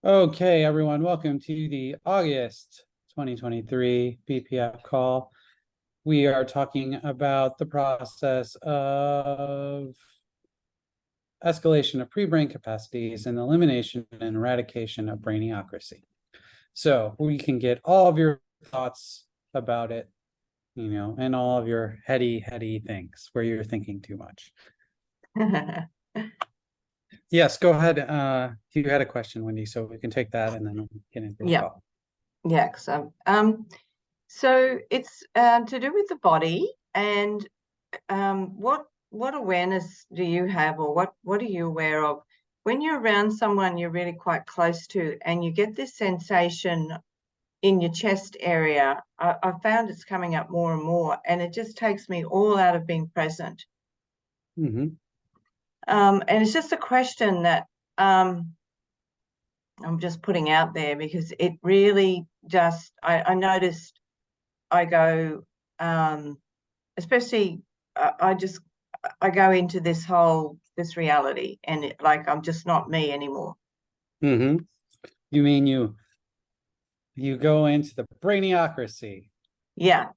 Okay, everyone, welcome to the August 2023 BPF call. We are talking about the process of escalation of pre-brain capacities and elimination and eradication of brainiocracy. So we can get all of your thoughts about it, and all of your heady things where you're thinking too much. Yes, go ahead. You had a question, Wendy, so we can take that and then we'll get into the call. Yeah. So it's to do with the body and what awareness do you have, or what are you aware of when you're around someone you're really quite close to and you get this sensation in your chest area? I've found it's coming up more and more, and it just takes me all out of being present. Mm-hmm. And it's just a question that I'm just putting out there because it really just, I noticed I go, especially I go into this reality, and I'm just not me anymore. Mm-hmm. You mean you go into the brainiocracy? Yeah.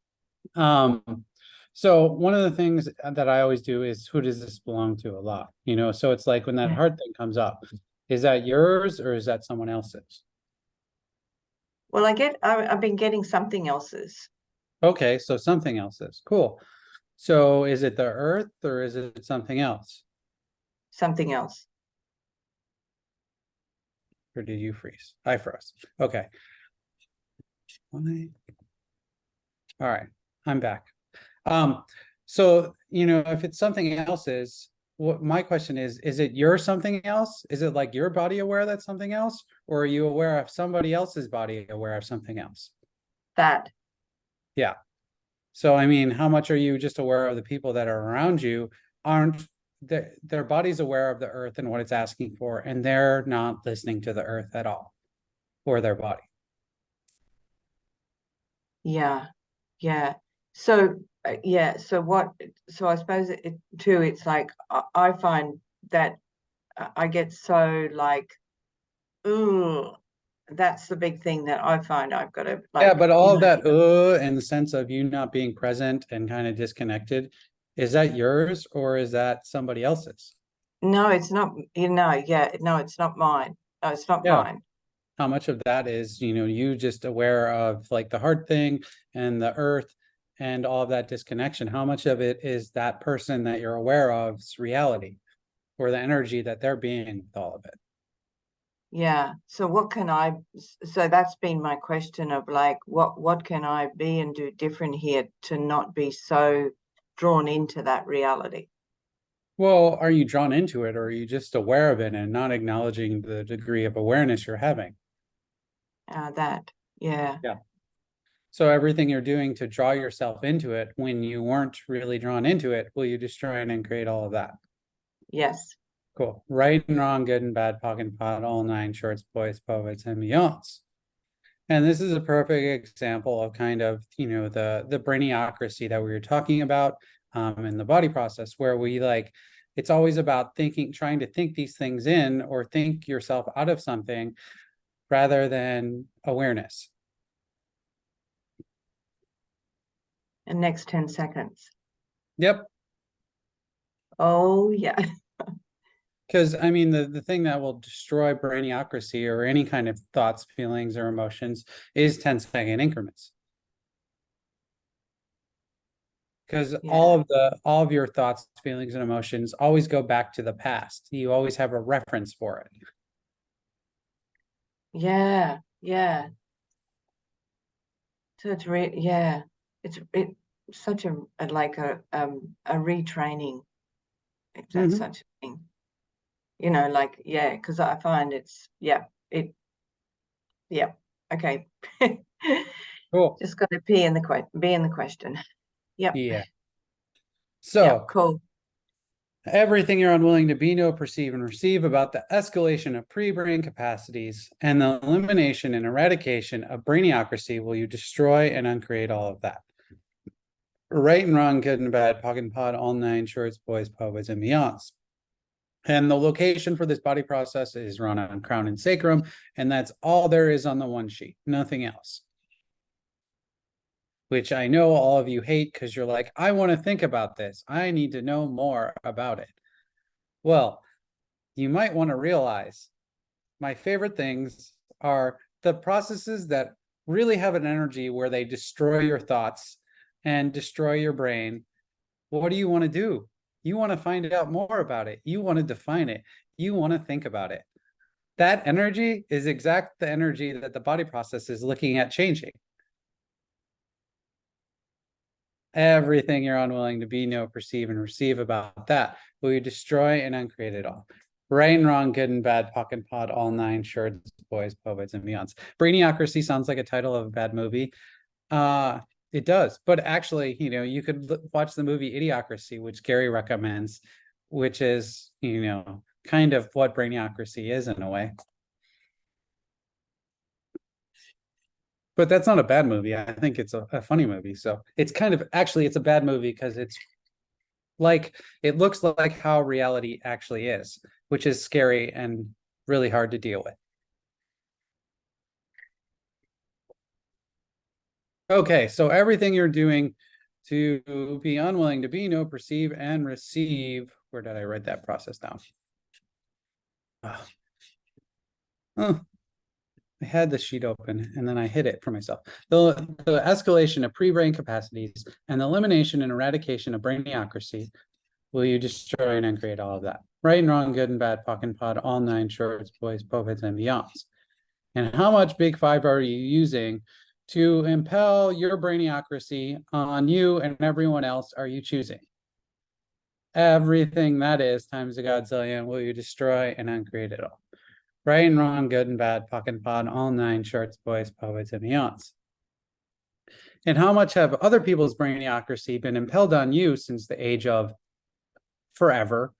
So one of the things that I always do is, who does this belong to a lot? So it's like when that heart thing comes up, is that yours or is that someone else's? Well, I've been getting something else's. Okay, so something else's. Cool. So is it the earth or is it something else? Something else. Or did you freeze? I froze. Okay. All right, I'm back. So if it's something else's, what my question is it your something else? Is it like your body aware that's something else, or are you aware of somebody else's body aware of something else? That. Yeah. So I mean, how much are you just aware of the people that are around you? Aren't their body's aware of the earth and what it's asking for, and they're not listening to the earth at all, or their body? Yeah. Yeah. So so I suppose it too, it's like I find that I get so like, ooh, that's the big thing that I find I've got to Yeah, but all of that in the sense of you not being present and kind of disconnected, is that yours or is that somebody else's? No, it's not, no, it's not mine. No, it's not Yeah. mine. How much of that is, you just aware of like the heart thing and the earth and all of that disconnection? How much of it is that person that you're aware of's reality or the energy that they're being with all of it? Yeah. So so that's been my question of like, what can I be and do different here to not be so drawn into that reality? Well, are you drawn into it or are you just aware of it and not acknowledging the degree of awareness you're having? Yeah. Yeah. So everything you're doing to draw yourself into it when you weren't really drawn into it, will you destroy and create all of that? Yes. Cool. Right and wrong, good and bad, POC and POD, all nine shorts, boys, poets, and beyonds. And this is a perfect example of kind of, the brainiocracy that we were talking about in the body process, where we it's always about trying to think these things in or think yourself out of something rather than awareness. And next 10 seconds. Yep. Oh, yeah. Because I mean, the thing that will destroy brainiocracy or any kind of thoughts, feelings, or emotions is 10-second increments. Because all of your thoughts, feelings, and emotions always go back to the past. You always have a reference for it. Yeah. Yeah. So it's it's such a like a retraining, if that's such a thing. Because I find okay. Cool. Just got to be in the question. Yep. Yeah. So Yep, cool. everything you're unwilling to be, know, perceive, and receive about the escalation of pre-brain capacities and the elimination and eradication of brainiocracy, will you destroy and uncreate all of that? Right and wrong, good and bad, POC and POD, all nine shorts, boys, poets, and beyonds. And the location for this body process is run on crown and sacrum, and that's all there is on the one sheet, nothing else. Which I know all of you hate because you're like, I want to think about this. I need to know more about it. Well, you might want to realize my favorite things are the processes that really have an energy where they destroy your thoughts and destroy your brain. What do you want to do? You want to find out more about it. You want to define it. You want to think about it. That energy is exact the energy that the body process is looking at changing. Everything you're unwilling to be, know, perceive, and receive about that will you destroy and uncreate it all. Right and wrong, good and bad, POC and POD, all nine shorts, boys, poets, and beyonds. Brainiocracy sounds like a title of a bad movie. It does, but actually, you could watch the movie Idiocracy, which Gary recommends, which is, kind of what Brainiocracy is in a way. But that's not a bad movie. I think it's a funny movie. So it's kind of, actually, it's a bad movie because it's like, it looks like how reality actually is, which is scary and really hard to deal with. Okay, so everything you're doing to be unwilling to be, know, perceive, and receive. Where did I write that process down? Oh, I had the sheet open and then I hid it for myself. The escalation of pre-brain capacities and the elimination and eradication of brainiocracy. Will you destroy and uncreate all of that? Right and wrong, good and bad, POC and POD, all nine shorts, boys, poets, and beyonds. And how much big five are you using to impel your brainiocracy on you and everyone else are you choosing? Everything that is times a godzillion will you destroy and uncreate it all. Right and wrong, good and bad, POC and POD, all nine shorts, boys, poets, and beyonds. And how much have other people's brainiocracy been impelled on you since the age of forever?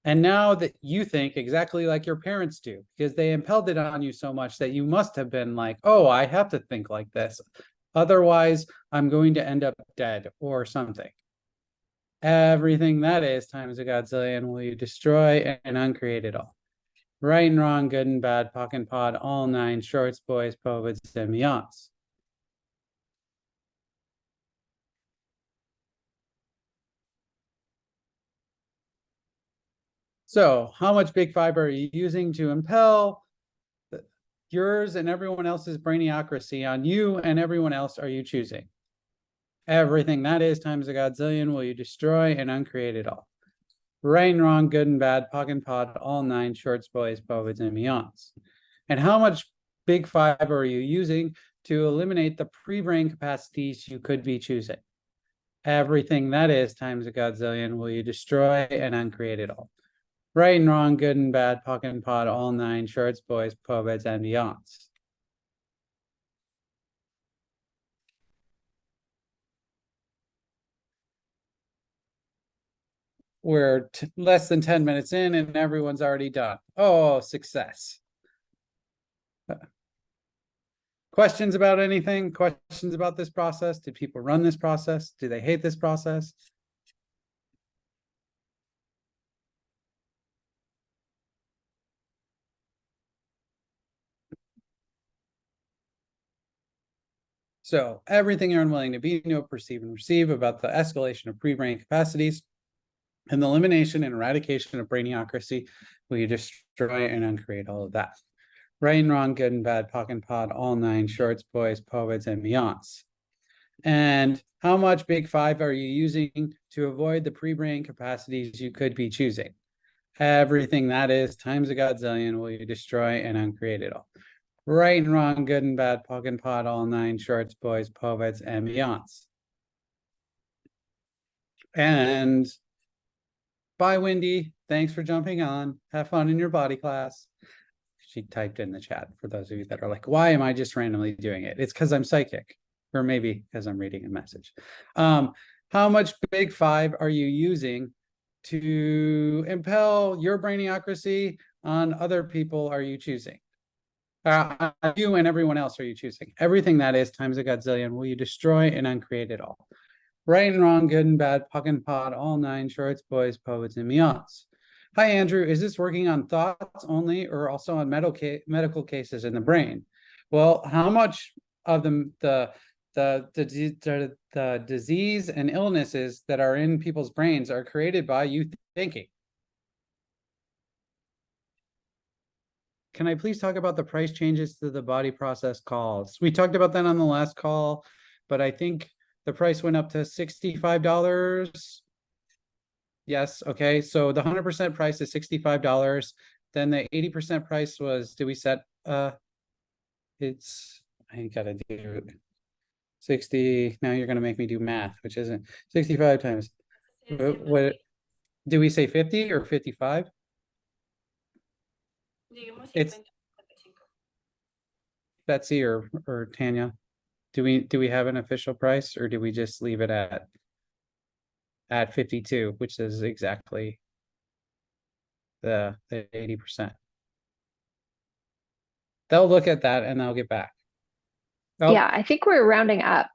And now that you think exactly like your parents do, because they impelled it on you so much that you must have been like, oh, I have to think like this. Otherwise, I'm going to end up dead or something. Everything that is times a godzillion will you destroy and uncreate it all. Right and wrong, good and bad, POC and POD, all nine shorts, boys, poets, and beyonds. So how much big fiber are you using to impel yours and everyone else's brainiocracy on you and everyone else are you choosing? Everything that is times a godzillion will you destroy and uncreate it all. Right and wrong, good and bad, POC and POD, all nine shorts, boys, poets, and beyonds. And how much big fiber are you using to eliminate the pre-brain capacities you could be choosing? Everything that is times a godzillion will you destroy and uncreate it all. Right and wrong, good and bad, POC and POD, all nine shorts, boys, poets, and beyonds. We're less than 10 minutes in and everyone's already done. Oh, success. Questions about anything? Questions about this process? Did people run this process? Do they hate this process? So everything you're unwilling to be, know, perceive, and receive about the escalation of pre-brain capacities and the elimination and eradication of brainiocracy, will you destroy and uncreate all of that? Right and wrong, good and bad, POC and POD, all nine shorts, boys, poets, and beyonds. And how much big five are you using to avoid the pre-brain capacities you could be choosing? Everything that is times a godzillion will you destroy and uncreate it all. Right and wrong, good and bad, POC and POD, all nine shorts, boys, poets, and beyonds. And bye, Wendy. Thanks for jumping on. Have fun in your body class. She typed in the chat for those of you that are like, why am I just randomly doing it? It's because I'm psychic, or maybe because I'm reading a message. How much big five are you using to impel your brainiocracy on other people are you choosing? You and everyone else are you choosing? Everything that is times a godzillion will you destroy and uncreate it all? Right and wrong, good and bad, POC and POD, all nine shorts, boys, poets, and beyonds. Hi, Andrew. Is this working on thoughts only or also on medical cases in the brain? Well, how much of the disease and illnesses that are in people's brains are created by you thinking? Can I please talk about the price changes to the body process calls? We talked about that on the last call, but I think the price went up to $65. Yes, okay. So the 100% price is $65. Then the 80% price was, did we set it's I gotta do 60. Now you're gonna make me do math, which isn't 65 times. What do we say 50 or 55? It's Betsy or Tanya. Do we have an official price or do we just leave it at 52, which is exactly the 80%? They'll look at that and they'll get back. Oh, Yeah, I think we're rounding up,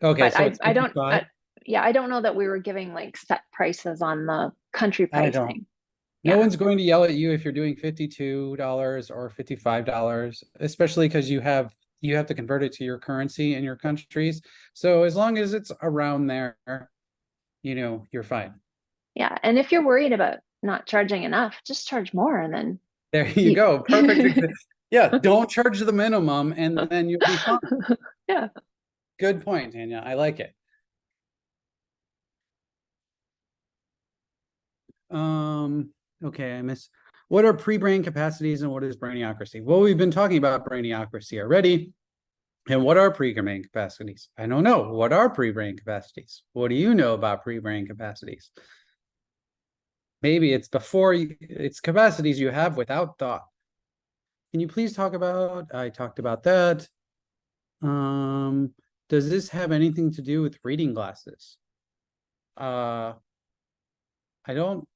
okay. but So it's I don't, 55? yeah, I don't know that we were giving like set prices on the country I don't. pricing. No Yeah. one's going to yell at you if you're doing $52 or $55, especially because you have to convert it to your currency in your countries. So as long as it's around there, you're fine. Yeah. And if you're worried about not charging enough, just charge more and then There you go. Perfect. Yeah, don't charge the minimum and then you'll be fine. Yeah. Good point, Tanya. I like it. Okay, what are pre-brain capacities and what is brainiocracy? Well, we've been talking about brainiocracy already. And what are pre-brain capacities? I don't know. What are pre-brain capacities? What do you know about pre-brain capacities? Maybe it's it's capacities you have without thought. Can you please talk about, I talked about that. Does this have anything to do with reading glasses? I don't,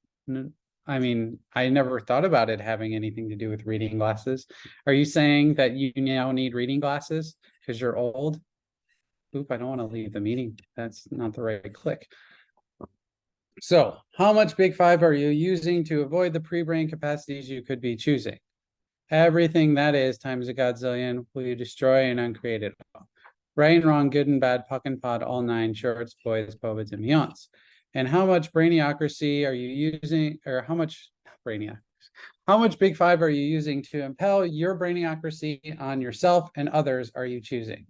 I mean, I never thought about it having anything to do with reading glasses. Are you saying that you now need reading glasses because you're old? Oop, I don't want to leave the meeting. That's not the right click. So how much Big Five are you using to avoid the pre-brain capacities you could be choosing? Everything that is times a godzillion will you destroy and uncreate it all. Right and wrong, good and bad, puck and pod, all nine shorts, boys, poets, and beyonds. And how much brainiocracy are you using, or how much brainiocracy? How much Big Five are you using to impel your brainiocracy on yourself and others are you choosing?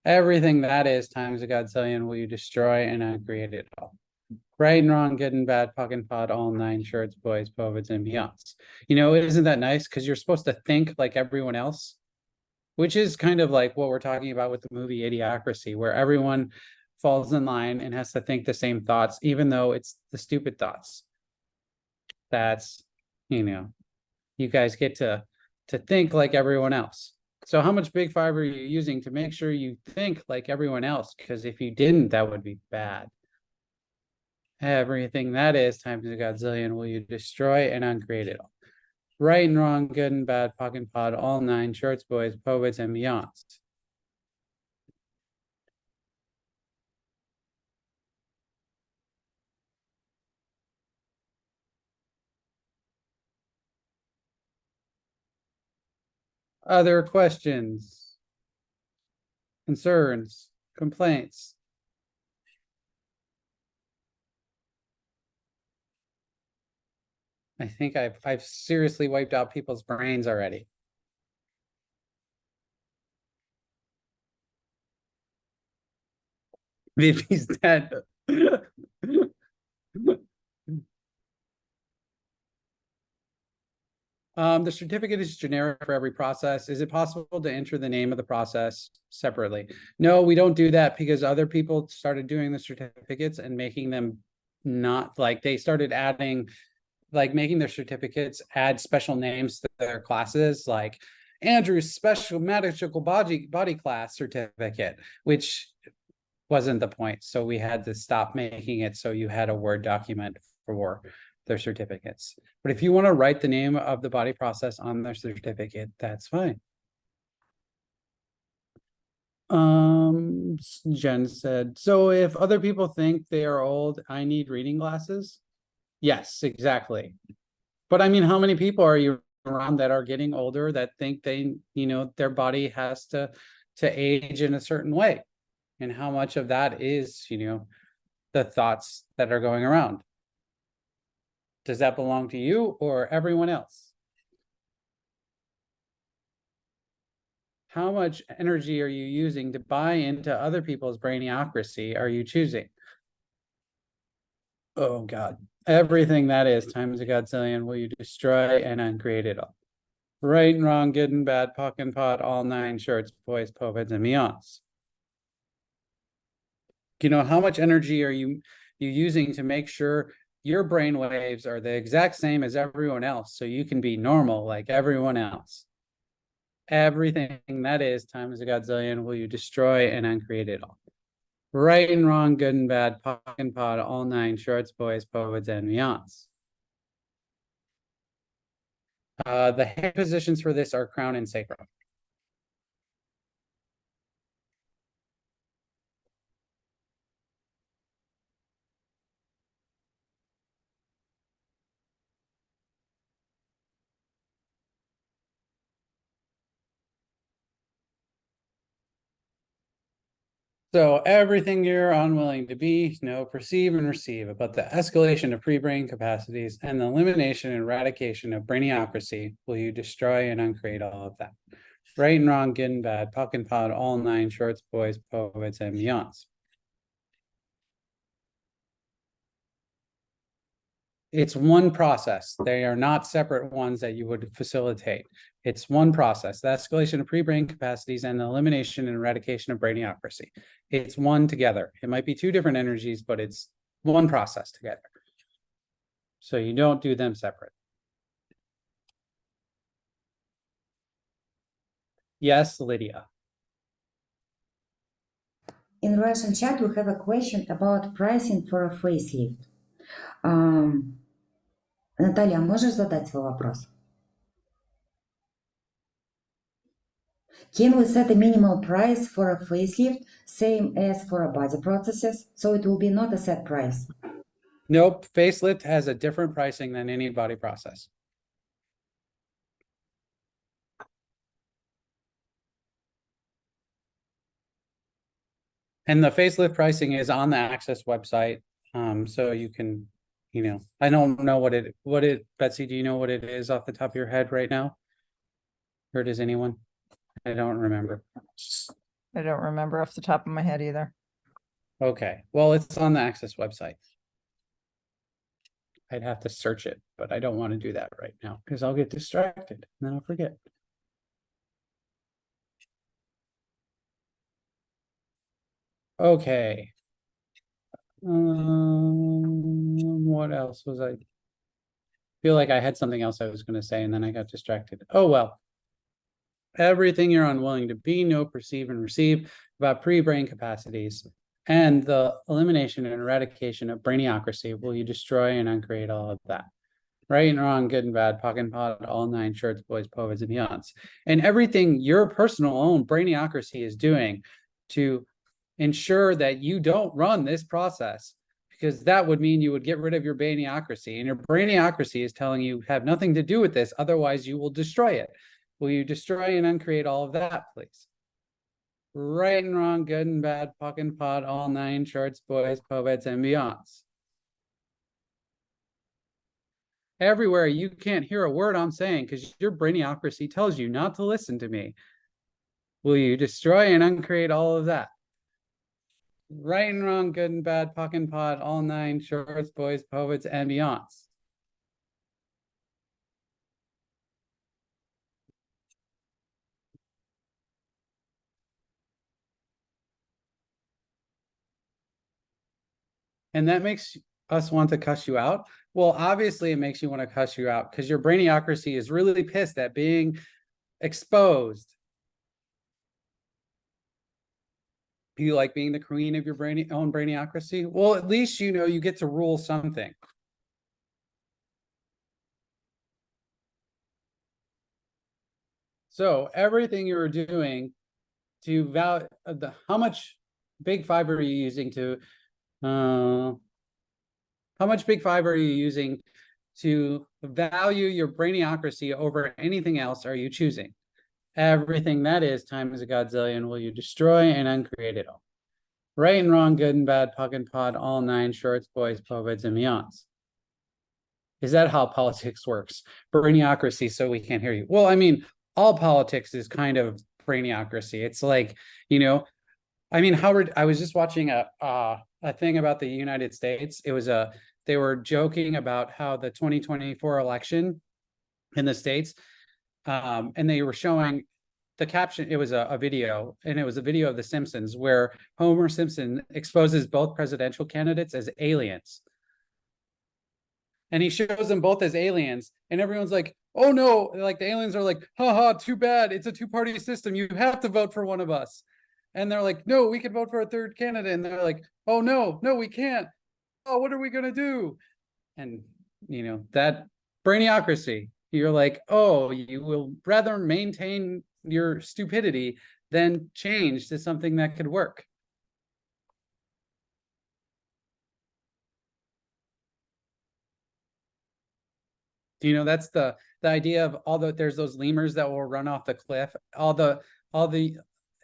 Everything that is times a godzillion will you destroy and uncreate it all. Right and wrong, good and bad, puck and pod, all nine shorts, boys, poets, and beyonds. Isn't that nice? Because you're supposed to think like everyone else, which is kind of like what we're talking about with the movie Idiocracy, where everyone falls in line and has to think the same thoughts, even though it's the stupid thoughts. That's, you guys get to think like everyone else. So how much Big Five are you using to make sure you think like everyone else? Because if you didn't, that would be bad. Everything that is times a godzillion will you destroy and uncreate it all. Right and wrong, good and bad, puck and pod, all nine shorts, boys, poets, and beyonds. Other questions, concerns, complaints? I think I've seriously wiped out people's brains already. VP's dead. The certificate is generic for every process. Is it possible to enter the name of the process separately? No, we don't do that because other people started doing the certificates and making them not like they started adding, like making their certificates add special names to their classes, like Andrew's special magical body class certificate, which wasn't the point. So we had to stop making it so you had a Word document for their certificates. But if you want to write the name of the body process on their certificate, that's fine. Jen said, so if other people think they are old, I need reading glasses. Yes, exactly. But I mean, how many people are you around that are getting older that think they, their body has to age in a certain way? And how much of that is, the thoughts that are going around? Does that belong to you or everyone else? How much energy are you using to buy into other people's brainiocracy are you choosing? Oh God, everything that is times a godzillion will you destroy and uncreate it all. Right and wrong, good and bad, POC and POD, all 9 shorts, boys, poets, and beyonds. How much energy are you using to make sure your brain waves are the exact same as everyone else so you can be normal like everyone else? Everything that is times a godzillion will you destroy and uncreate it all. Right and wrong, good and bad, POC and POD, all 9 shorts, boys, poets, and beyonds. The hand positions for this are crown and sacrum. So everything you're unwilling to be, know, perceive, and receive about the escalation of pre-brain capacities and the elimination and eradication of brainiocracy will you destroy and uncreate all of that. Right and wrong, good and bad, POC and POD, all 9 shorts, boys, poets, and beyonds. It's one process. They are not separate ones that you would facilitate. It's one process, the escalation of pre-brain capacities and the elimination and eradication of brainiocracy. It's one together. It might be 2 different energies, but it's one process together. So you don't do them separate. Yes, Lydia. In Russian chat, we have a question about pricing for a facelift. Наталья, можешь задать свой вопрос? Can we set a minimal price for a facelift, same as for a body processes? So it will be not a set price. Nope, facelift has a different pricing than any body process. And the facelift pricing is on the Access website. So you can, I don't know what it, Betsy, do you know what it is off the top of your head right now? Or does anyone? I don't remember. I don't remember off the top of my head either. Okay, well, it's on the Access website. I'd have to search it, but I don't want to do that right now because I'll get distracted and then I'll forget. Okay. What else was I feel like I had something else I was going to say and then I got distracted. Oh, well. Everything you're unwilling to be, know, perceive, and receive about pre-brain capacities and the elimination and eradication of brainiocracy will you destroy and uncreate all of that. Right and wrong, good and bad, POC and POD, all 9 shorts, boys, poets, and beyonds. And everything your personal own brainiocracy is doing to ensure that you don't run this process, because that would mean you would get rid of your brainiocracy, and your brainiocracy is telling you have nothing to do with this, otherwise you will destroy it. Will you destroy and uncreate all of that, please? Right and wrong, good and bad, POC and POD, all 9 shorts, boys, poets, and beyonds. Everywhere you can't hear a word I'm saying because your brainiocracy tells you not to listen to me. Will you destroy and uncreate all of that? Right and wrong, good and bad, POC and POD, all 9 shorts, boys, poets, and beyonds. And that makes us want to cuss you out. Well, obviously it makes you want to cuss you out because your brainiocracy is really pissed at being exposed. Do you like being the queen of your own brainiocracy? Well, at least you get to rule something. So everything you're doing to value how much big fiber are you using to how much big fiber are you using to value your brainiocracy over anything else are you choosing? Everything that is times a godzillion will you destroy and uncreate it all. Right and wrong, good and bad, puck and pod, all nine shorts, boys, povids, and beyonds. Is that how politics works? Brainiocracy, so we can't hear you. Well, I mean, all politics is kind of brainiocracy. It's like, you know, I mean, Howard, I was just watching a thing about the United States. It was they were joking about how the 2024 election in the States, and they were showing the caption. It was a video, and it was a video of The Simpsons where Homer Simpson exposes both presidential candidates as aliens. And he shows them both as aliens, and everyone's like, oh no, like the aliens are like, haha, too bad. It's a two-party system. You have to vote for one of us. And they're like, no, we can vote for a third candidate. And they're like, oh no, we can't. Oh, what are we gonna do? And you know, that brainiocracy, you're like, oh, you will rather maintain your stupidity than change to something that could work. You know, that's the idea of there's those lemurs that will run off the cliff. All the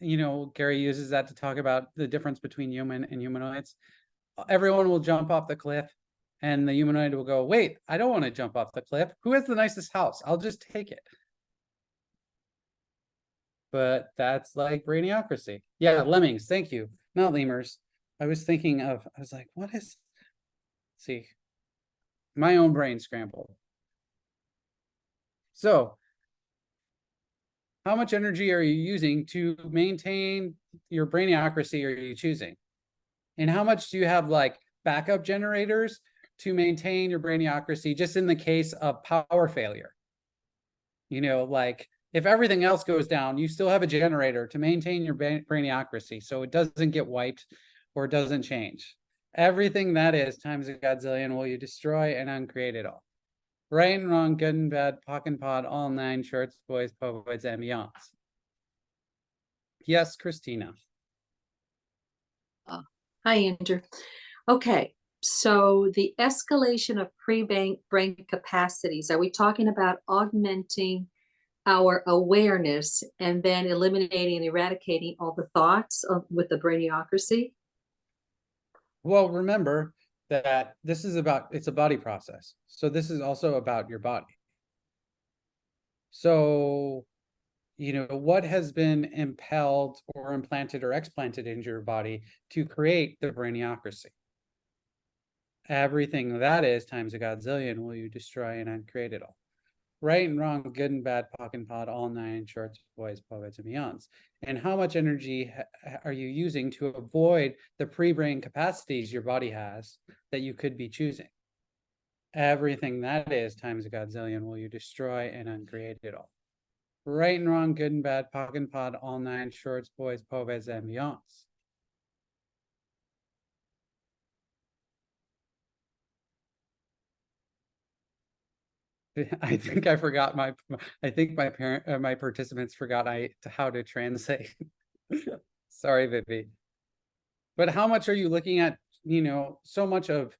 you know, Gary uses that to talk about the difference between human and humanoids. Everyone will jump off the cliff, and the humanoid will go, wait, I don't want to jump off the cliff. Who has the nicest house? I'll just take it. But that's like brainiocracy. Yeah, lemmings, thank you. Not lemurs. I was like, what is, let's see, my own brain scrambled. So how much energy are you using to maintain your brainiocracy are you choosing? And how much do you have like backup generators to maintain your brainiocracy just in the case of power failure? You know, like if everything else goes down, you still have a generator to maintain your brainiocracy so it doesn't get wiped or it doesn't change. Everything that is times a godzillion will you destroy and uncreate it all. Right and wrong, good and bad, pock and pod, all nine shorts, boys, povoids, and beyonds. Yes, Christina. Hi, Andrew. Okay, so the escalation of pre-brain capacities, are we talking about augmenting our awareness and then eliminating and eradicating all the thoughts with the brainiocracy? Well, remember that this is it's a body process. So this is also about your body. So, you know, what has been impelled or implanted or explanted into your body to create the brainiocracy? Everything that is times a godzillion will you destroy and uncreate it all. Right and wrong, good and bad, pock and pod, all nine shorts, boys, poets, and beyonds. And how much energy are you using to avoid the pre-brain capacities your body has that you could be choosing? Everything that is times a godzillion will you destroy and uncreate it all. Right and wrong, good and bad, pock and pod, all nine shorts, boys, poets, and beyonds. I think I forgot my participants forgot how to translate. Sorry, Vivi. But how much are you looking at, you know, so much of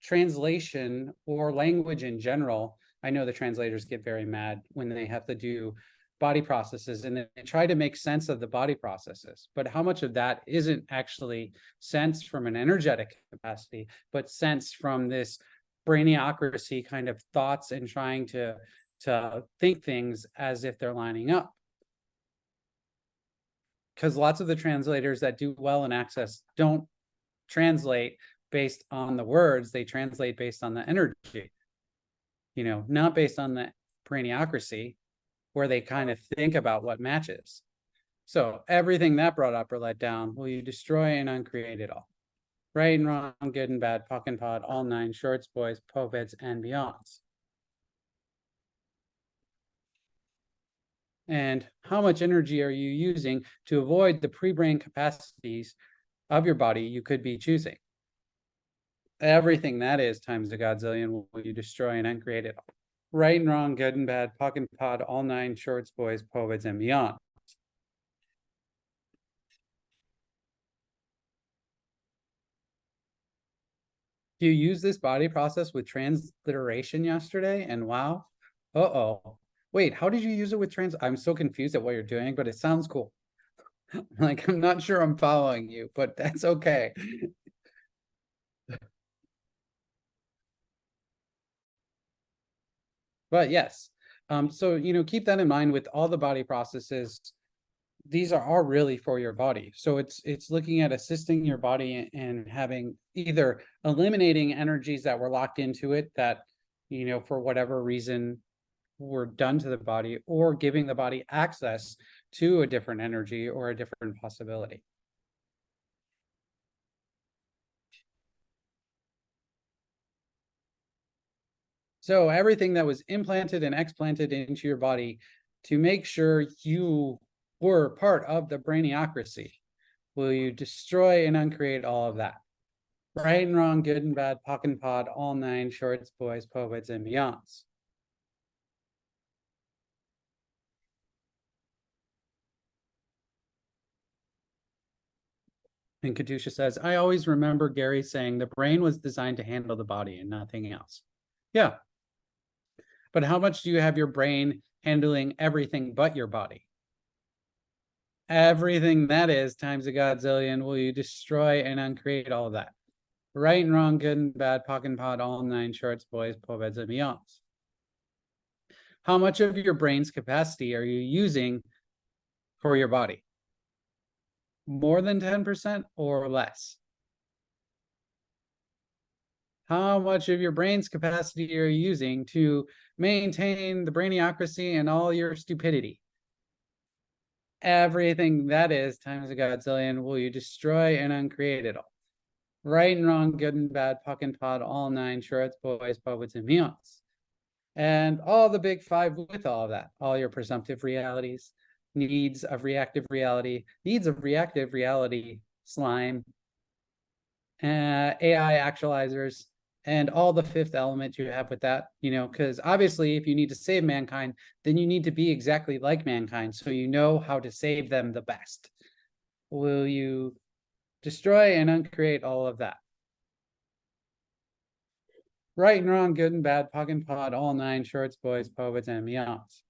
translation or language in general? I know the translators get very mad when they have to do body processes and they try to make sense of the body processes. But how much of that isn't actually sense from an energetic capacity, but sense from this brainiocracy kind of thoughts and trying to think things as if they're lining up? Because lots of the translators that do well in Access don't translate based on the words, they translate based on the energy, you know, not based on the brainiocracy where they kind of think about what matches. So everything that brought up or let down will you destroy and uncreate it all. Right and wrong, good and bad, puck and pod, all nine shorts, boys, povids, and beyonds. And how much energy are you using to avoid the pre-brain capacities of your body you could be choosing? Everything that is times a godzillion will you destroy and uncreate it all. Right and wrong, good and bad, puck and pod, all nine shorts, boys, povids, and beyond. You used this body process with transliteration yesterday, and wow. Uh-oh. Wait, how did you use it with I'm so confused at what you're doing, but it sounds cool. Like, I'm not sure I'm following you, but that's okay. But yes, so, keep that in mind with all the body processes. These are all really for your body. So it's looking at assisting your body and having either eliminating energies that were locked into it that, for whatever reason were done to the body, or giving the body access to a different energy or a different possibility. So everything that was implanted and explanted into your body to make sure you were part of the brainiocracy, will you destroy and uncreate all of that? Right and wrong, good and bad, POC and POD, all nine shorts, boys, poets, and beyonds. And Katusha says, I always remember Gary saying the brain was designed to handle the body and nothing else. Yeah. But how much do you have your brain handling everything but your body? Everything that is times a godzillion, will you destroy and uncreate all of that? Right and wrong, good and bad, POC and POD, all nine shorts, boys, poets, and beyonds. How much of your brain's capacity are you using for your body? More than 10% or less? How much of your brain's capacity are you using to maintain the brainiocracy and all your stupidity? Everything that is times a godzillion, will you destroy and uncreate it all? Right and wrong, good and bad, POC and POD, all nine shorts, boys, poets, and beyonds. And all the big five with all of that, all your presumptive realities, needs of reactive reality, slime, AI actualizers, and all the fifth element you have with that, because obviously if you need to save mankind, then you need to be exactly like mankind, so you know how to save them the best. Will you destroy and uncreate all of that? Right and wrong, good and bad, POC and POD, all nine shorts, boys, poets, and beyonds.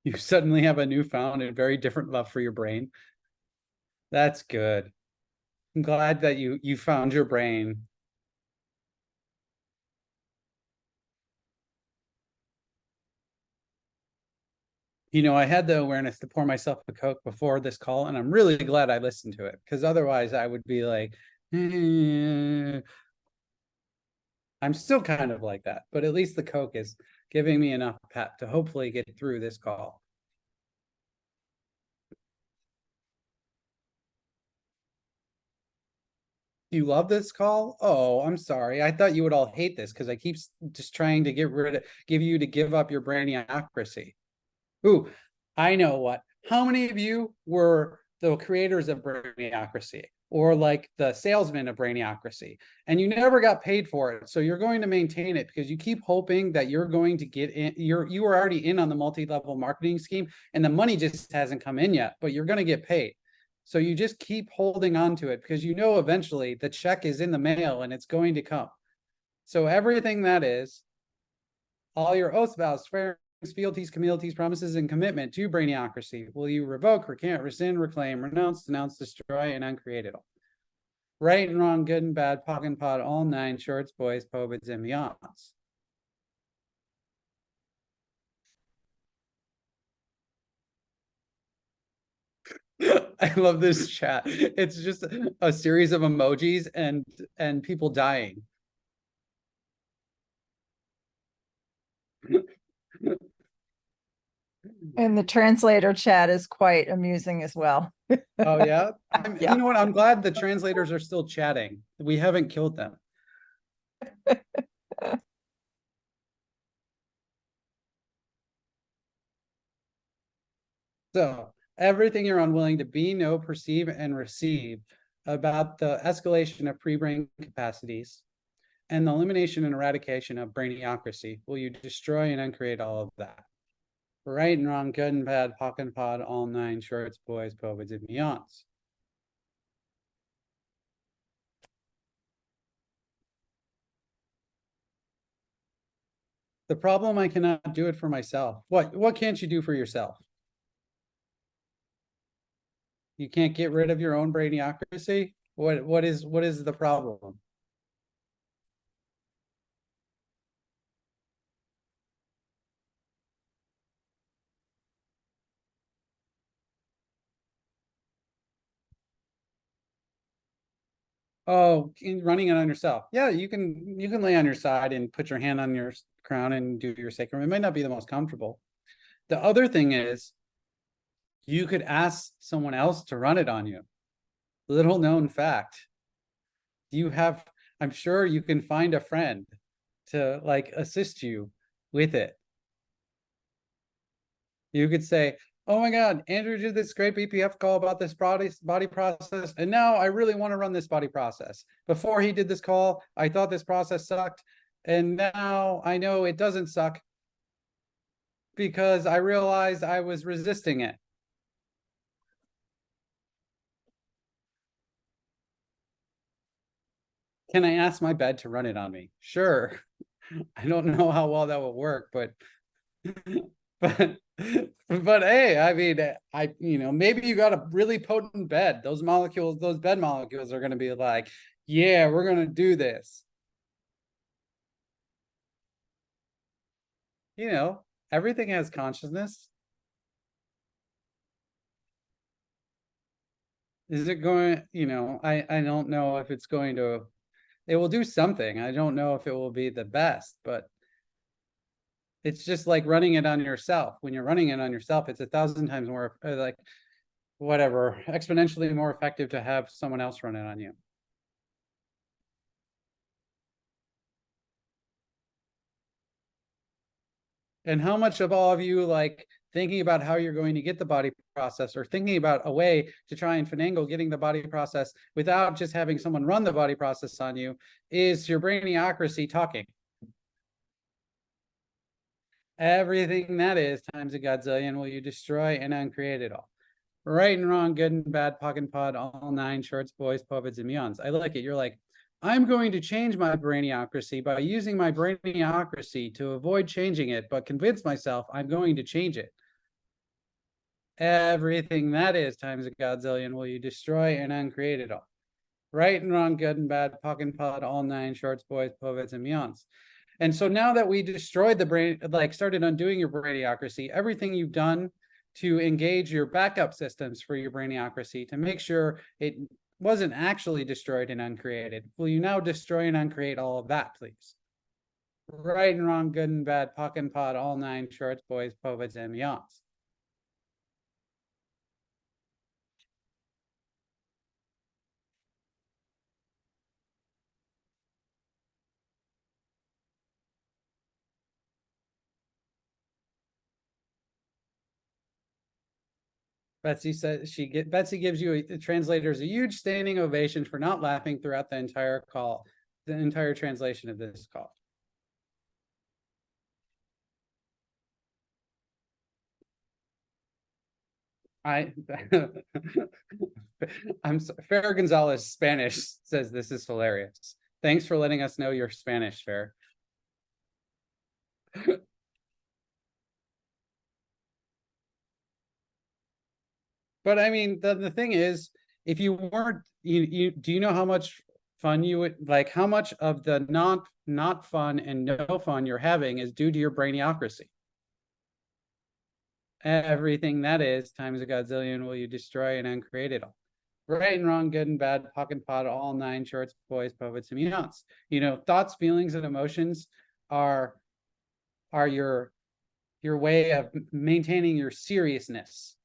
You suddenly have a newfound and very different love for your brain. That's good. I'm glad that you found your brain. I had the awareness to pour myself a Coke before this call, and I'm really glad I listened to it, because otherwise I would be like, I'm still kind of like that, but at least the Coke is giving me enough pep to hopefully get through this call. You love this call? Oh, I'm sorry. I thought you would all hate this because I keep just trying to give you to give up your brainiocracy. Ooh, I know what. How many of you were the creators of brainiocracy, or like the salesman of brainiocracy, and you never got paid for it? So you're going to maintain it because you keep hoping that you're going to get in. You were already in on the multi-level marketing scheme, and the money just hasn't come in yet, but you're going to get paid. So you just keep holding on to it because eventually the check is in the mail and it's going to come. So everything that is, all your oaths, vows, swearings, fealties, communities, promises, and commitment to brainiocracy, will you revoke, recant, rescind, reclaim, renounce, denounce, destroy, and uncreate it all? Right and wrong, good and bad, POC and POD, all nine shorts, boys, poets, and beyonds. I love this chat. It's just a series of emojis and people dying. And the translator chat is quite amusing as well. Oh yeah? Yeah. You know what? I'm glad the translators are still chatting. We haven't killed them. So everything you're unwilling to be, know, perceive, and receive about the escalation of pre-brain capacities and the elimination and eradication of brainiocracy, will you destroy and uncreate all of that? Right and wrong, good and bad, POC and POD, all nine shorts, boys, poets, and beyonds. The problem, I cannot do it for myself. What can't you do for yourself? You can't get rid of your own brainiocracy? What is the problem? Oh, running it on yourself. Yeah, you can lay on your side and put your hand on your crown and do your sacrum. It might not be the most comfortable. The other thing is you could ask someone else to run it on you. Little known fact. I'm sure you can find a friend to like assist you with it. You could say, oh my God, Andrew did this great BPF call about this body process, and now I really want to run this body process. Before he did this call, I thought this process sucked, and now I know it doesn't suck because I realized I was resisting it. Can I ask my bed to run it on me? Sure. I don't know how well that will work, but but hey, I mean, maybe you got a really potent bed. Those bed molecules are going to be like, yeah, we're going to do this. Everything has consciousness. Is it going, I don't know if it's going to, it will do something. I don't know if it will be the best, but it's just like running it on yourself. When you're running it on yourself, it's 1,000 times more like whatever, exponentially more effective to have someone else run it on you. And how much of all of you like thinking about how you're going to get the body process or thinking about a way to try and finagle getting the body process without just having someone run the body process on you is your brainiocracy talking? Everything that is times a godzillion will you destroy and uncreate it all. Right and wrong, good and bad, POC and POD, all nine shorts, boys, poets, and beyonds. I like it. You're like, I'm going to change my brainiocracy by using my brainiocracy to avoid changing it, but convince myself I'm going to change it. Everything that is times a godzillion will you destroy and uncreate it all. Right and wrong, good and bad, POC and POD, all nine shorts, boys, poets, and beyonds. And so now that we destroyed the brain, like started undoing your brainiocracy, everything you've done to engage your backup systems for your brainiocracy to make sure it wasn't actually destroyed and uncreated. Will you now destroy and uncreate all of that, please? Right and wrong, good and bad, POC and POD, all nine shorts, boys, poets, and beyonds. Betsy says Betsy gives you the translators a huge standing ovation for not laughing throughout the entire call, the entire translation of this call. Fair Gonzalez Spanish says this is hilarious. Thanks for letting us know you're Spanish, Fair. But I mean, the thing is, if you weren't, do you know how much fun you would like? How much of the not fun and no fun you're having is due to your brainiocracy? Everything that is times a godzillion will you destroy and uncreate it all. Right and wrong, good and bad, POC and POD, all nine shorts, boys, poets, and beyonds. Thoughts, feelings, and emotions are your way of maintaining your seriousness,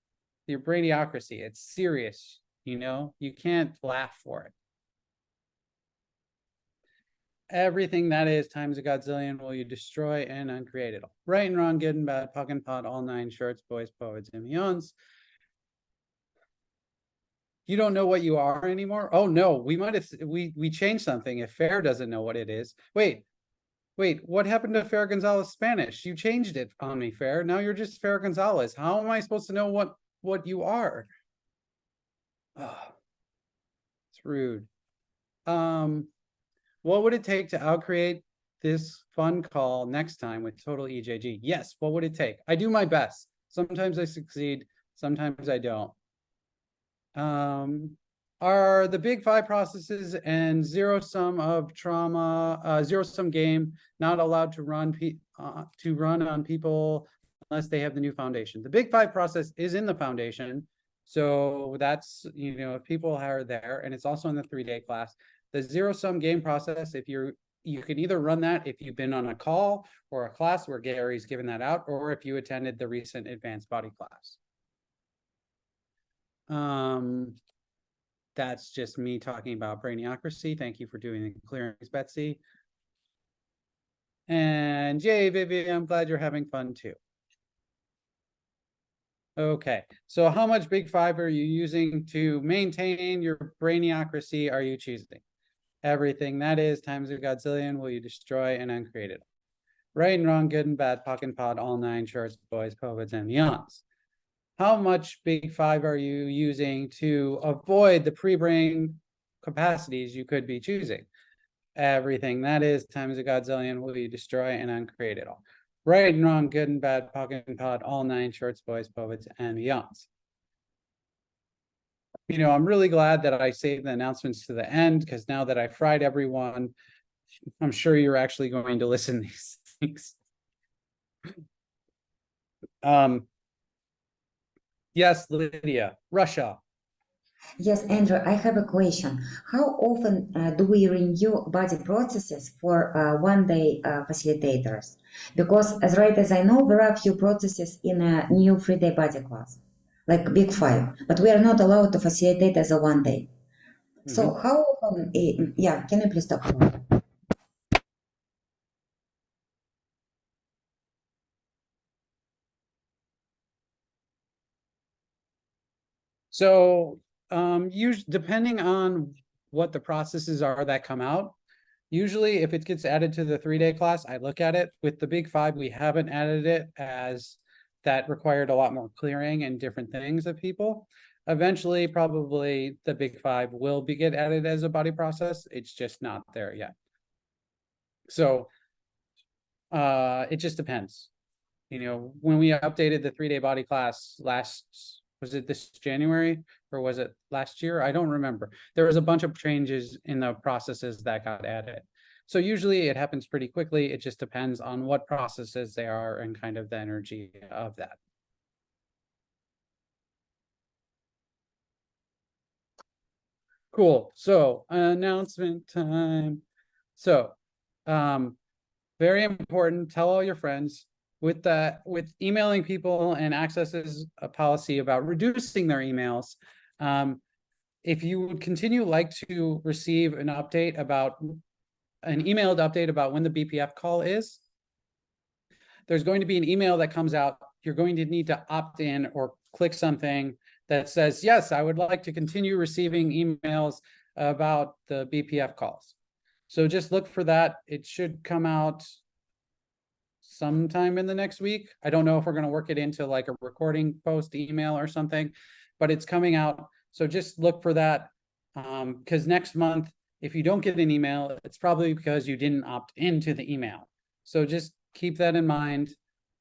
your brainiocracy. It's serious. You can't laugh for it. Everything that is times a godzillion will you destroy and uncreate it all. Right and wrong, good and bad, POC and POD, all nine shorts, boys, poets, and beyonds. You don't know what you are anymore? Oh no, we changed something if Fair doesn't know what it is. Wait, Wait, what happened to Fer Gonzalez Spanish? You changed it on me, Fer. Now you're just Fer Gonzalez. How am I supposed to know what you are? Oh, it's rude. What would it take to outcreate this fun call next time with total EJG? Yes, what would it take? I do my best. Sometimes I succeed, sometimes I don't. Are the big five processes and zero sum of trauma, zero sum game not allowed to run on people unless they have the new foundation? The big five process is in the foundation. So that's, you know, if people are there, and it's also in the 3-day class. The zero sum game process, if you can either run that if you've been on a call or a class where Gary's given that out, or if you attended the recent advanced body class. That's just me talking about brainiocracy. Thank you for doing the clearings, Betsy. And yay, Vivian, I'm glad you're having fun too. Okay, so how much big five are you using to maintain your brainiocracy are you choosing? Everything that is times a godzillion will you destroy and uncreate it. Right and wrong, good and bad, pock and pod, all 9 shorts, boys, poets, and beyonds. How much big five are you using to avoid the pre-brain capacities you could be choosing? Everything that is times a godzillion will you destroy and uncreate it all. Right and wrong, good and bad, pocket and pod, all 9 shorts, boys, poets, and beyonds. You know, I'm really glad that I saved the announcements to the end, because now that I fried everyone, I'm sure you're actually going to listen to these things. Yes, Lydia, Russia. Yes, Andrew, I have a question. How often do we renew body processes for 1-day facilitators? Because as right as I know, there are a few processes in a new 3-day body class, like Big 5, but we are not allowed to facilitate as a 1-day. So how often, yeah, can you please stop? So usually, depending on what the processes are that come out, usually if it gets added to the 3-day class, I look at it. With the big 5, we haven't added it, as that required a lot more clearing and different things of people. Eventually, probably the big 5 will get added as a body process. It's just not there yet. So it just depends. You know, when we updated the 3-day body class was it this January or was it last year? I don't remember. There was a bunch of changes in the processes that got added. So usually it happens pretty quickly. It just depends on what processes they are and kind of the energy of that. Cool. So announcement time. So very important, tell all your friends. With emailing people, and Access is a policy about reducing their emails. If you would continue to receive an emailed update about when the BPF call is, there's going to be an email that comes out. You're going to need to opt in or click something that says, yes, I would like to continue receiving emails about the BPF calls. So just look for that. It should come out sometime in the next week. I don't know if we're going to work it into like a recording post email or something, but it's coming out. So just look for that, because next month, if you don't get an email, it's probably because you didn't opt into the email. So just keep that in mind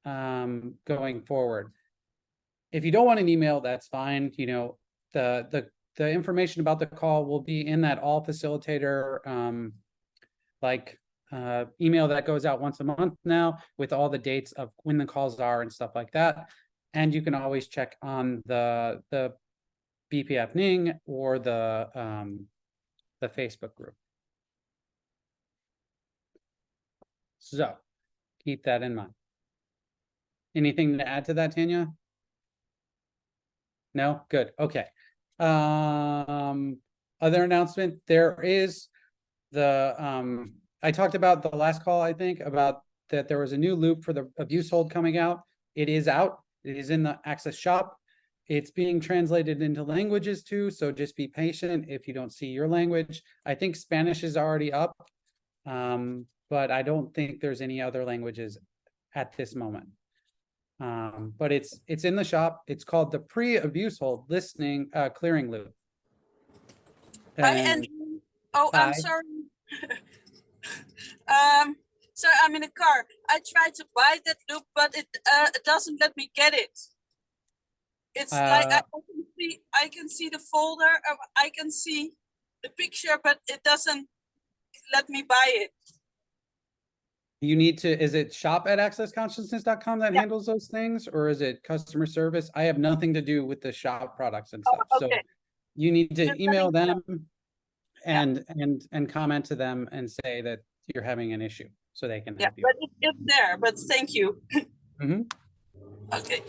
going forward. If you don't want an email, that's fine. You know, the information about the call will be in that all facilitator email that goes out once a month now, with all the dates of when the calls are and stuff like that. And you can always check on the BPF Ning or the Facebook group. So keep that in mind. Anything to add to that, Tanya? No? Good. Okay. Other announcement, there is the I talked about the last call, I think, about that there was a new loop for the abuse hold coming out. It is out. It is in the Access shop. It's being translated into languages too, so just be patient if you don't see your language. I think Spanish is already up. but I don't think there's any other languages at this moment. But it's in the shop. It's called the pre-abuse hold listening clearing loop. Hi, And Andrew. Oh, hi. I'm sorry. Sorry, I'm in a car. I tried to buy that loop, but it doesn't let me get it. It's like I can see the folder, I can see the picture, but it doesn't let me buy it. You need to, is it shop@accessconsciousness.com that handles those things, or is it customer service? I have nothing to do with the shop products and stuff. Oh, So okay. you need to Just email let me them and comment to them and say that you're having an issue so they can Yeah, help you. but it's there, but thank you. Mhm. Okay.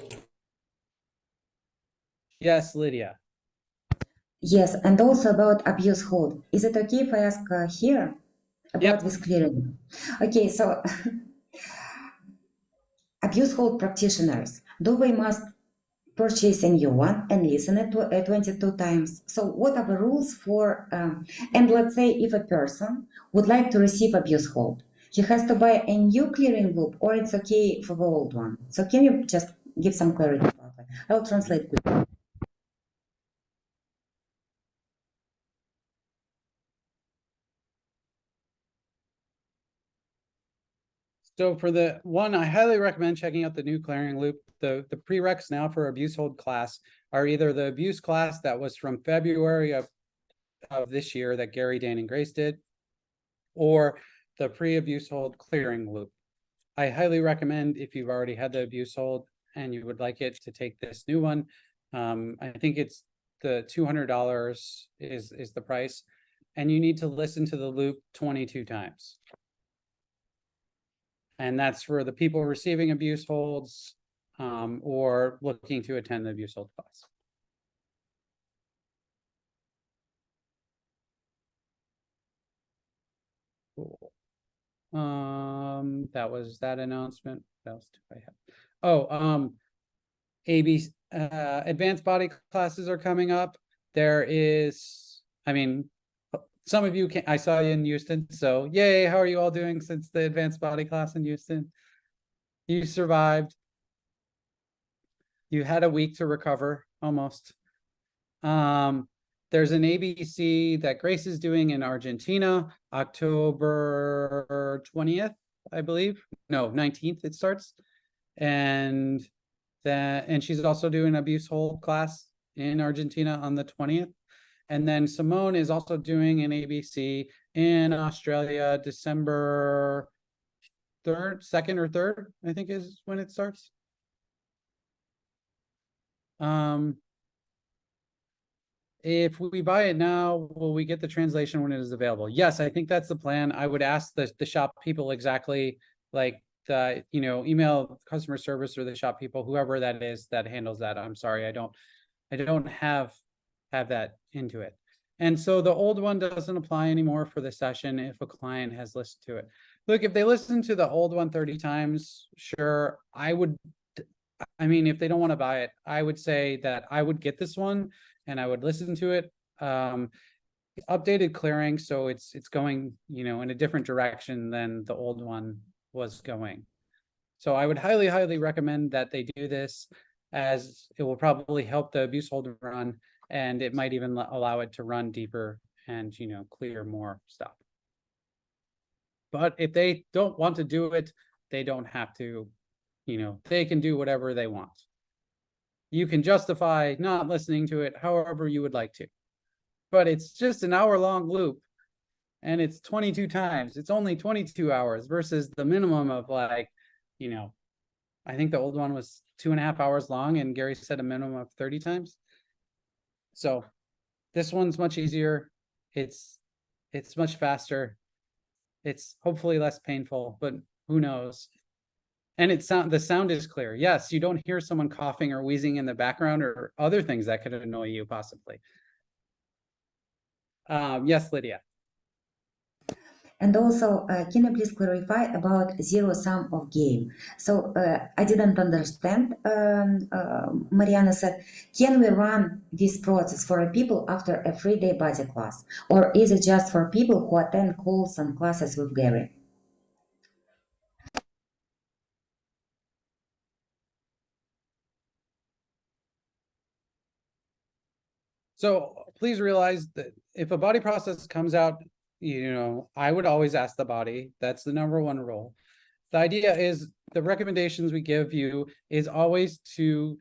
Yes, Lydia. Yes, and also about abuse hold. Is it okay if I ask here about Yep. this clearing? Okay, so abuse hold practitioners, do they must purchase a new one and listen it 22 times? So what are the rules for, and let's say if a person would like to receive abuse hold, he has to buy a new clearing loop, or it's okay for the old one? So can you just give some clarity about that? I'll translate quickly. So for the one, I highly recommend checking out the new clearing loop. The prereqs now for abuse hold class are either the abuse class that was from February of this year that Gary, Dan, and Grace did, or the pre-abuse hold clearing loop. I highly recommend, if you've already had the abuse hold and you would like it, to take this new one. I think it's the $200 is the price, and you need to listen to the loop 22 times. And that's for the people receiving abuse holds or looking to attend the abuse hold class. Cool. That was that announcement. What else do I have? Oh, AB advanced body classes are coming up. There is, I mean, some of you can, I saw you in Houston, so yay, how are you all doing since the advanced body class in Houston? You survived. You had a week to recover, almost. There's an ABC that Grace is doing in Argentina, October 20th, I believe. No, 19th it starts. And she's also doing an abuse hold class in Argentina on the 20th. And then Simone is also doing an ABC in Australia, December 3rd, 2nd or 3rd, I think is when it starts. If we buy it now, will we get the translation when it is available? Yes, I think that's the plan. I would ask the shop people exactly, like email customer service or the shop people, whoever that is that handles that. I'm sorry, I don't have that into it. And so the old one doesn't apply anymore for the session if a client has listened to it. Look, if they listen to the old one 30 times, sure, I mean, if they don't want to buy it, I would say that I would get this one and I would listen to it. Updated clearing, so it's going, in a different direction than the old one was going. So I would highly, highly recommend that they do this, as it will probably help the abuse hold run, and it might even allow it to run deeper and, clear more stuff. But if they don't want to do it, they don't have to, they can do whatever they want. You can justify not listening to it however you would like to. But it's just an hour-long loop, and it's 22 times. It's only 22 hours versus the minimum of I think the old one was 2.5 hours long, and Gary said a minimum of 30 times. So this one's much easier. It's much faster. It's hopefully less painful, but who knows? And the sound is clear. Yes, you don't hear someone coughing or wheezing in the background or other things that could annoy you possibly. Yes, Lydia. And also, can you please clarify about zero-sum of game? So I didn't understand. Mariana said, can we run this process for people after a 3-day body class? Or is it just for people who attend calls and classes with Gary? So please realize that if a body process comes out, I would always ask the body. That's the #1 rule. The idea is the recommendations we give you is always to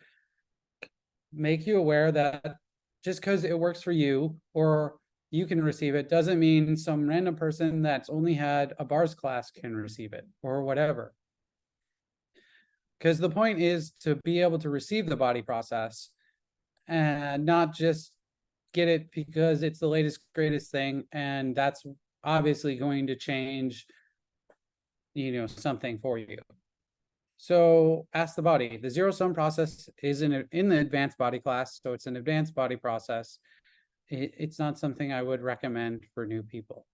make you aware that just because it works for you or you can receive it doesn't mean some random person that's only had a bars class can receive it or whatever. Because the point is to be able to receive the body process and not just get it because it's the latest, greatest thing. And that's obviously going to change, something for you. So ask the body. The zero-sum process is in the advanced body class. So it's an advanced body process. It's not something I would recommend for new people.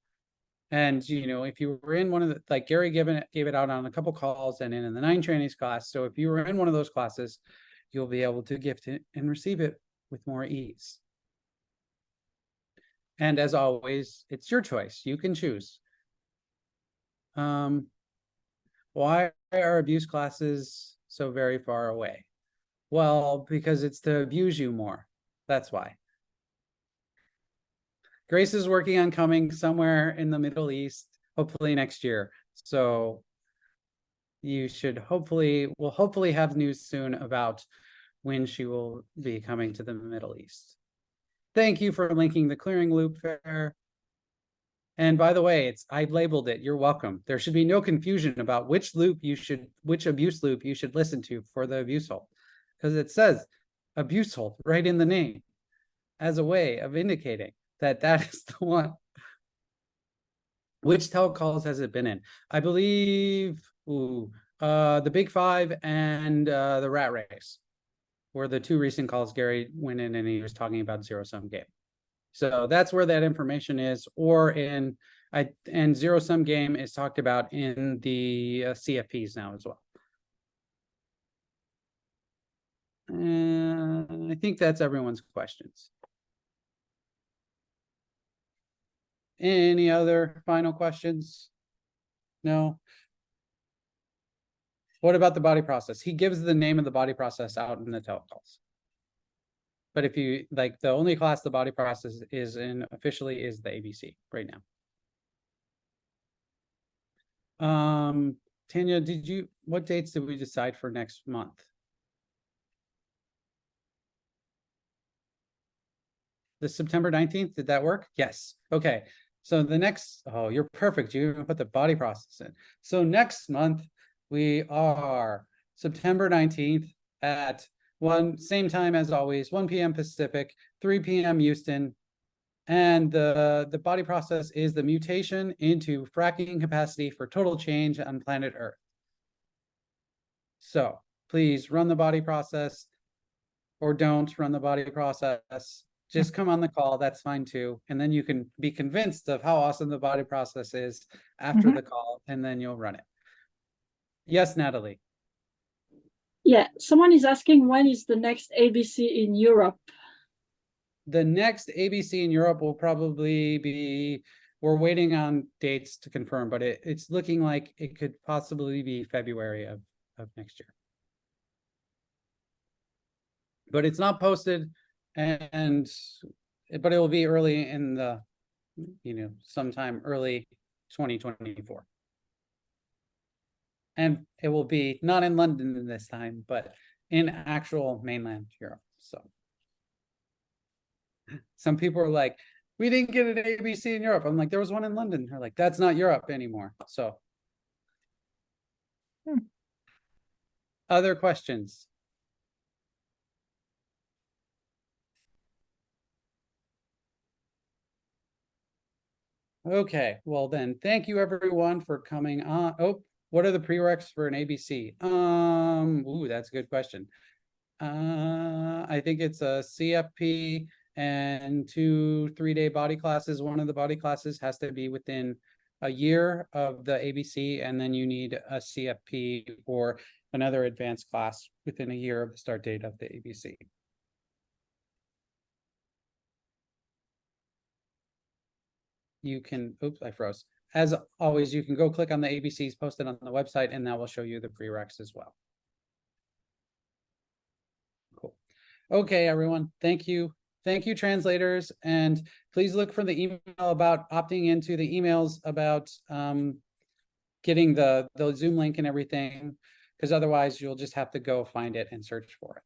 And, if you were in one of the, like Gary gave it out on a couple calls and in the 9 trainees class. So if you were in one of those classes, you'll be able to gift it and receive it with more ease. And as always, it's your choice. You can choose. Why are abuse classes so very far away? Well, because it's to abuse you more. That's why. Grace is working on coming somewhere in the Middle East, hopefully next year. So you should we'll hopefully have news soon about when she will be coming to the Middle East. Thank you for linking the clearing loop fair. And by the way, I labeled it. You're welcome. There should be no confusion about which abuse loop you should listen to for the abuse hold, because it says abuse hold right in the name as a way of indicating that is the one. Which telecalls has it been in? I believe the Big 5 and the Rat Race were the 2 recent calls Gary went in and he was talking about zero-sum game. So that's where that information is, or and zero-sum game is talked about in the CFPs now as well. And I think that's everyone's questions. Any other final questions? No? What about the body process? He gives the name of the body process out in the telecalls. But if you like, the only class the body process is in officially is the ABC right now. Tanya, what dates did we decide for next month? The September 19th, did that work? Yes. Okay. So the next, you're perfect. You even put the body process in. So next month we are September 19th at same time as always, 1 p.m. Pacific, 3 p.m. Houston. And the body process is the mutation into fracking capacity for total change on planet Earth. So please run the body process or don't run the body process. Just come on the call, that's fine too. And then you can be convinced of how awesome the body process is after the call, and then you'll run it. Yes, Natalie. Yeah, someone is asking when is the next ABC in Europe? The next ABC in Europe will probably be, we're waiting on dates to confirm, but it's looking like it could possibly be February of next year. But it's not posted, but it will be early in the, sometime early 2024. And it will be not in London this time, but in actual mainland Europe. So some people are like, we didn't get an ABC in Europe. I'm like, there was one in London. They're like, that's not Europe anymore. So other questions? Okay, well then, thank you everyone for coming on. Oh, what are the prereqs for an ABC? That's a good question. I think it's a CFP and 2 3-day body classes. One of the body classes has to be within a year of the ABC, and then you need a CFP or another advanced class within a year of the start date of the ABC. You can, oops, I froze. As always, you can go click on the ABCs posted on the website, and that will show you the prereqs as well. Cool. Okay, everyone. Thank you. thank you, translators, and please look for the email about opting into the emails about getting the Zoom link and everything, because otherwise you'll just have to go find it and search for it,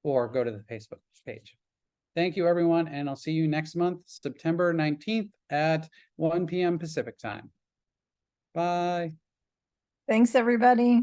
or go to the Facebook page. Thank you, everyone, and I'll see you next month, September 19th at 1 p.m. Pacific time. Bye. Thanks, everybody.